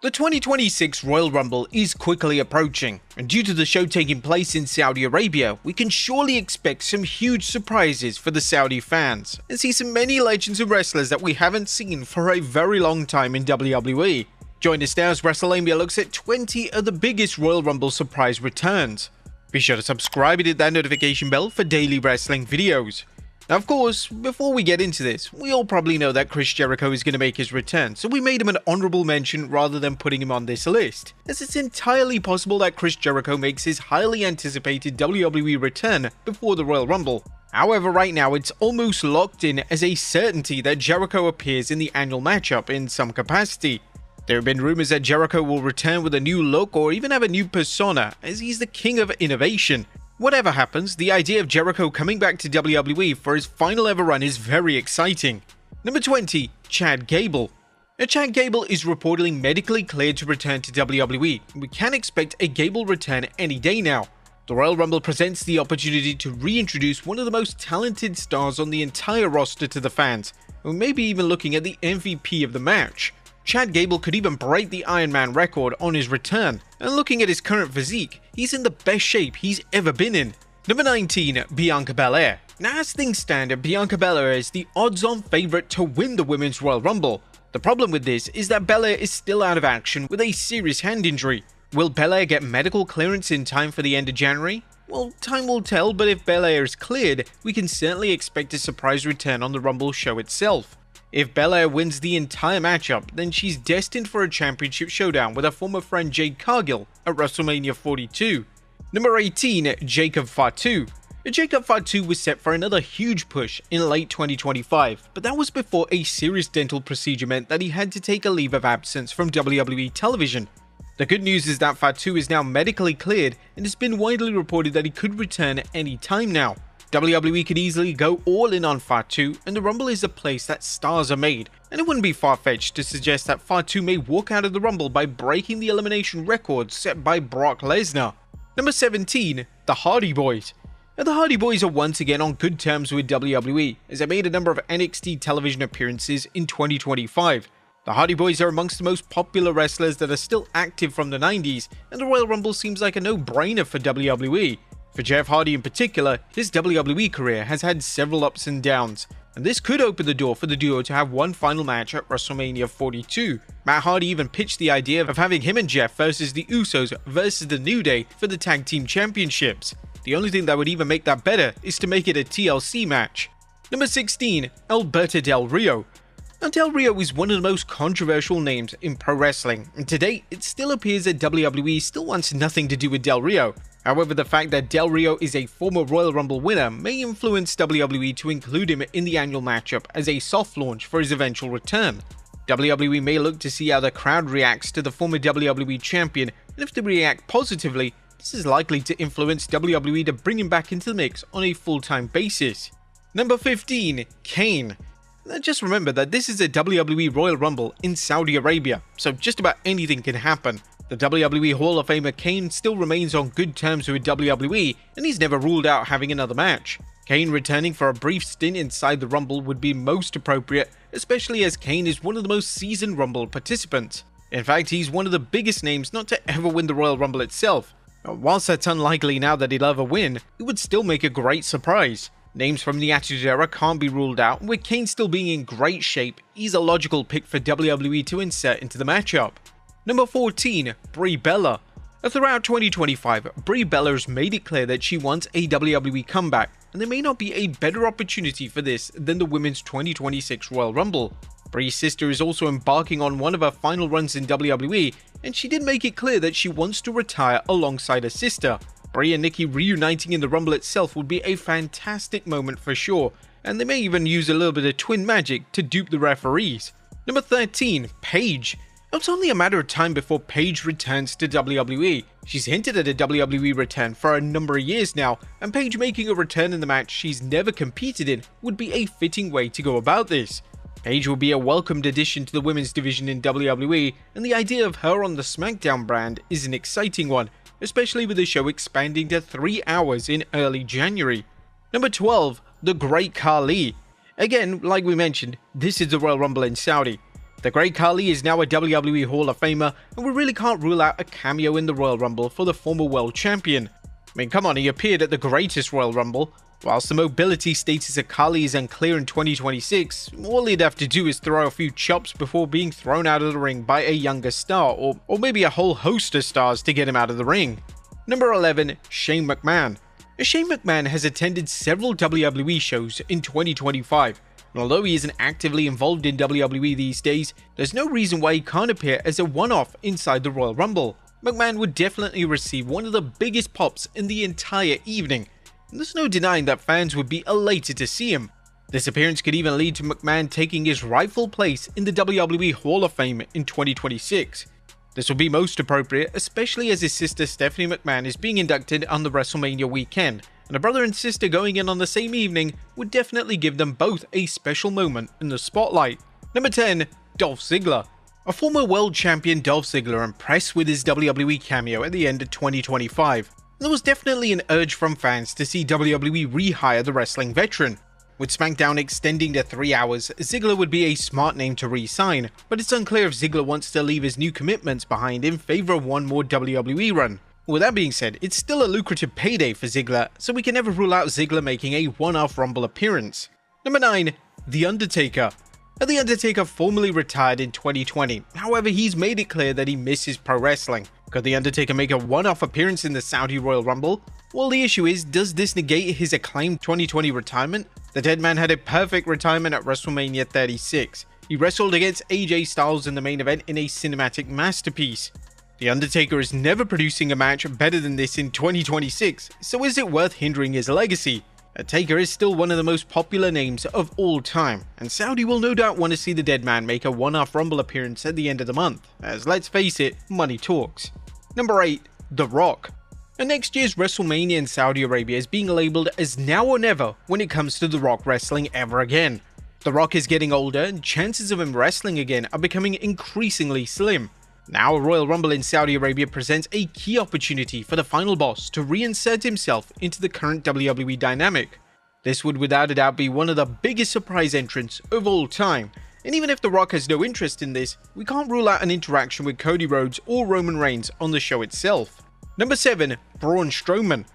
The 2026 Royal Rumble is quickly approaching, and due to the show taking place in Saudi Arabia, we can surely expect some huge surprises for the Saudi fans, and see some many legends and wrestlers that we haven't seen for a very long time in WWE. Join us now as WrestleMania looks at 20 of the biggest Royal Rumble surprise returns. Be sure to subscribe and hit that notification bell for daily wrestling videos. Now, of course, before we get into this, we all probably know that Chris Jericho is going to make his return, so we made him an honorable mention rather than putting him on this list, as it's entirely possible that Chris Jericho makes his highly anticipated WWE return before the Royal Rumble. However, right now it's almost locked in as a certainty that Jericho appears in the annual matchup in some capacity. There have been rumors that Jericho will return with a new look or even have a new persona, as he's the king of innovation. Whatever happens, the idea of Jericho coming back to WWE for his final ever run is very exciting. Number 20. Chad Gable. Now, Chad Gable is reportedly medically cleared to return to WWE, and we can expect a Gable return any day now. The Royal Rumble presents the opportunity to reintroduce one of the most talented stars on the entire roster to the fans, and we may be even looking at the MVP of the match. Chad Gable could even break the Iron Man record on his return, and looking at his current physique, he's in the best shape he's ever been in. Number 19. Bianca Belair. Now, as things stand, Bianca Belair is the odds-on favourite to win the Women's Royal Rumble. The problem with this is that Belair is still out of action with a serious hand injury. Will Belair get medical clearance in time for the end of January? Well, time will tell, but if Belair is cleared, we can certainly expect a surprise return on the Rumble show itself. If Belair wins the entire matchup, then she's destined for a championship showdown with her former friend Jade Cargill at WrestleMania 42. Number 18. Jacob Fatu. Jacob Fatu was set for another huge push in late 2025, but that was before a serious dental procedure meant that he had to take a leave of absence from WWE television. The good news is that Fatu is now medically cleared, and it's been widely reported that he could return any time now. WWE could easily go all in on Fatu, and the Rumble is a place that stars are made, and it wouldn't be far-fetched to suggest that Fatu may walk out of the Rumble by breaking the elimination record set by Brock Lesnar. Number 17. The Hardy Boys. Now, the Hardy Boys are once again on good terms with WWE, as they made a number of NXT television appearances in 2025. The Hardy Boys are amongst the most popular wrestlers that are still active from the 90s, and the Royal Rumble seems like a no-brainer for WWE. For Jeff Hardy in particular, his WWE career has had several ups and downs, and this could open the door for the duo to have one final match at WrestleMania 42. Matt Hardy even pitched the idea of having him and Jeff versus the Usos versus the New Day for the Tag Team Championships. The only thing that would even make that better is to make it a TLC match. Number 16. Alberto Del Rio. Now, Del Rio is one of the most controversial names in pro wrestling, and to date, it still appears that WWE still wants nothing to do with Del Rio. However, the fact that Del Rio is a former Royal Rumble winner may influence WWE to include him in the annual matchup as a soft launch for his eventual return. WWE may look to see how the crowd reacts to the former WWE champion, and if they react positively, this is likely to influence WWE to bring him back into the mix on a full-time basis. Number 15. Kane. Now, just remember that this is a WWE Royal Rumble in Saudi Arabia, so just about anything can happen. The WWE Hall of Famer Kane still remains on good terms with WWE, and he's never ruled out having another match. Kane returning for a brief stint inside the Rumble would be most appropriate, especially as Kane is one of the most seasoned Rumble participants. In fact, he's one of the biggest names not to ever win the Royal Rumble itself. Whilst that's unlikely now that he'll ever win, it would still make a great surprise. Names from the Attitude Era can't be ruled out, and with Kane still being in great shape, he's a logical pick for WWE to insert into the matchup. Number 14. Brie Bella. Throughout 2025, Brie Bella has made it clear that she wants a WWE comeback, and there may not be a better opportunity for this than the Women's 2026 Royal Rumble. Brie's sister is also embarking on one of her final runs in WWE, and she did make it clear that she wants to retire alongside her sister. Brie and Nikki reuniting in the Rumble itself would be a fantastic moment for sure, and they may even use a little bit of twin magic to dupe the referees. Number 13. Paige. It's only a matter of time before Paige returns to WWE. She's hinted at a WWE return for a number of years now, and Paige making a return in the match she's never competed in would be a fitting way to go about this. Paige will be a welcomed addition to the women's division in WWE, and the idea of her on the SmackDown brand is an exciting one, especially with the show expanding to 3 hours in early January. Number 12. The Great Khali. Again, like we mentioned, this is the Royal Rumble in Saudi. The Great Khali is now a WWE Hall of Famer, and we really can't rule out a cameo in the Royal Rumble for the former world champion. I mean, come on, he appeared at the greatest Royal Rumble. Whilst the mobility status of Khali is unclear in 2026, all he'd have to do is throw a few chops before being thrown out of the ring by a younger star, or maybe a whole host of stars to get him out of the ring. Number 11. Shane McMahon. Shane McMahon has attended several WWE shows in 2025, and although he isn't actively involved in WWE these days, there's no reason why he can't appear as a one-off inside the Royal Rumble. McMahon would definitely receive one of the biggest pops in the entire evening, and there's no denying that fans would be elated to see him. This appearance could even lead to McMahon taking his rightful place in the WWE Hall of Fame in 2026. This will be most appropriate, especially as his sister Stephanie McMahon is being inducted on the WrestleMania weekend, and a brother and sister going in on the same evening would definitely give them both a special moment in the spotlight. Number 10. Dolph Ziggler. A former world champion Dolph Ziggler impressed with his WWE cameo at the end of 2025. There was definitely an urge from fans to see WWE rehire the wrestling veteran. With SmackDown extending to 3 hours, Ziggler would be a smart name to re-sign, but it's unclear if Ziggler wants to leave his new commitments behind in favor of one more WWE run. With that being said, it's still a lucrative payday for Ziggler, so we can never rule out Ziggler making a one-off Rumble appearance. Number 9. The Undertaker. The Undertaker formally retired in 2020, however he's made it clear that he misses pro wrestling. Could The Undertaker make a one-off appearance in the Saudi Royal Rumble? Well, the issue is, does this negate his acclaimed 2020 retirement? The dead man had a perfect retirement at WrestleMania 36. He wrestled against AJ Styles in the main event in a cinematic masterpiece. The Undertaker is never producing a match better than this in 2026, so is it worth hindering his legacy? Taker is still one of the most popular names of all time, and Saudi will no doubt want to see the dead man make a one-off Rumble appearance at the end of the month, as let's face it, money talks. Number 8. The Rock. And next year's WrestleMania in Saudi Arabia is being labelled as now or never when it comes to The Rock wrestling ever again. The Rock is getting older, and chances of him wrestling again are becoming increasingly slim. Now a Royal Rumble in Saudi Arabia presents a key opportunity for the final boss to reinsert himself into the current WWE dynamic. This would without a doubt be one of the biggest surprise entrants of all time, and even if The Rock has no interest in this, we can't rule out an interaction with Cody Rhodes or Roman Reigns on the show itself. Number 7. Braun Strowman.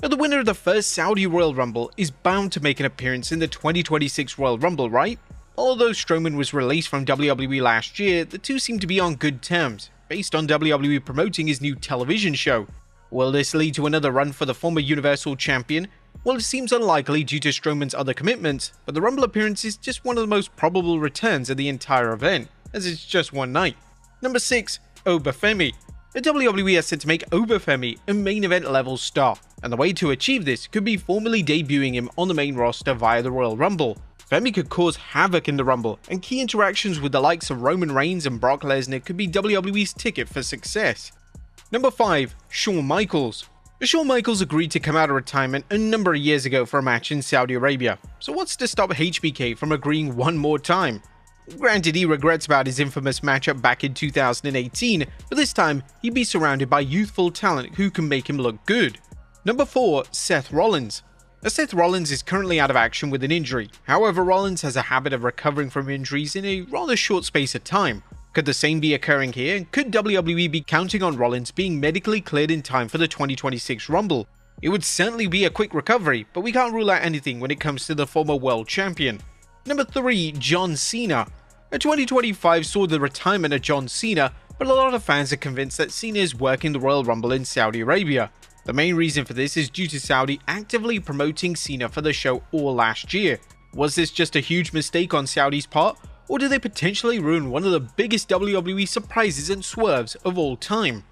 Now, the winner of the first Saudi Royal Rumble is bound to make an appearance in the 2026 Royal Rumble, right? Although Strowman was released from WWE last year, the two seem to be on good terms, based on WWE promoting his new television show. Will this lead to another run for the former Universal Champion? Well, it seems unlikely due to Strowman's other commitments, but the Rumble appearance is just one of the most probable returns of the entire event, as it's just one night. Number 6. Obafemi. The WWE has set to make Obafemi a main event level star, and the way to achieve this could be formally debuting him on the main roster via the Royal Rumble. Femi could cause havoc in the Rumble, and key interactions with the likes of Roman Reigns and Brock Lesnar could be WWE's ticket for success. Number 5. Shawn Michaels. Shawn Michaels agreed to come out of retirement a number of years ago for a match in Saudi Arabia, so what's to stop HBK from agreeing one more time? Granted, he regrets about his infamous matchup back in 2018, but this time he'd be surrounded by youthful talent who can make him look good. Number 4. Seth Rollins. Seth Rollins is currently out of action with an injury, however Rollins has a habit of recovering from injuries in a rather short space of time. Could the same be occurring here, and could WWE be counting on Rollins being medically cleared in time for the 2026 Rumble? It would certainly be a quick recovery, but we can't rule out anything when it comes to the former world champion. Number 3. John Cena. 2025 saw the retirement of John Cena, but a lot of fans are convinced that Cena is working the Royal Rumble in Saudi Arabia. The main reason for this is due to Saudi actively promoting Cena for the show all last year. Was this just a huge mistake on Saudi's part, or did they potentially ruin one of the biggest WWE surprises and swerves of all time?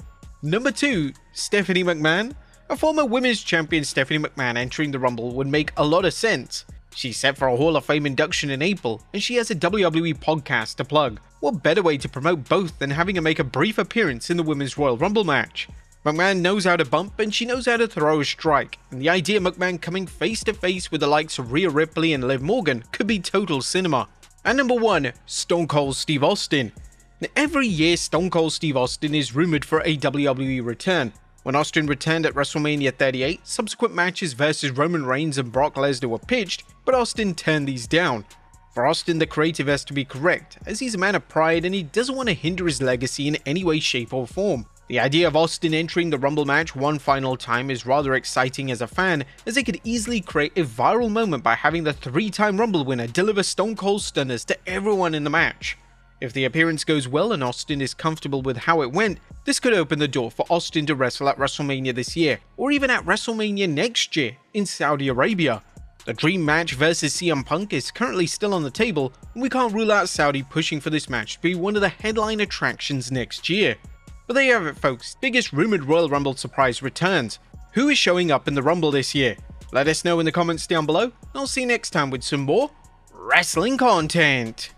Number 2. Stephanie McMahon. A former women's champion Stephanie McMahon entering the Rumble would make a lot of sense. She's set for a Hall of Fame induction in April, and she has a WWE podcast to plug. What better way to promote both than having her make a brief appearance in the Women's Royal Rumble match? McMahon knows how to bump and she knows how to throw a strike, and the idea of McMahon coming face to face with the likes of Rhea Ripley and Liv Morgan could be total cinema. And number 1. Stone Cold Steve Austin. Now, every year Stone Cold Steve Austin is rumored for a WWE return. When Austin returned at WrestleMania 38, subsequent matches versus Roman Reigns and Brock Lesnar were pitched, but Austin turned these down. For Austin, the creative has to be correct, as he's a man of pride and he doesn't want to hinder his legacy in any way, shape or form. The idea of Austin entering the Rumble match one final time is rather exciting as a fan, as they could easily create a viral moment by having the 3-time Rumble winner deliver Stone Cold Stunners to everyone in the match. If the appearance goes well and Austin is comfortable with how it went, this could open the door for Austin to wrestle at WrestleMania this year, or even at WrestleMania next year in Saudi Arabia. The Dream match versus CM Punk is currently still on the table, and we can't rule out Saudi pushing for this match to be one of the headline attractions next year. But there you have it folks, biggest rumored Royal Rumble surprise returns. Who is showing up in the Rumble this year? Let us know in the comments down below, and I'll see you next time with some more wrestling content.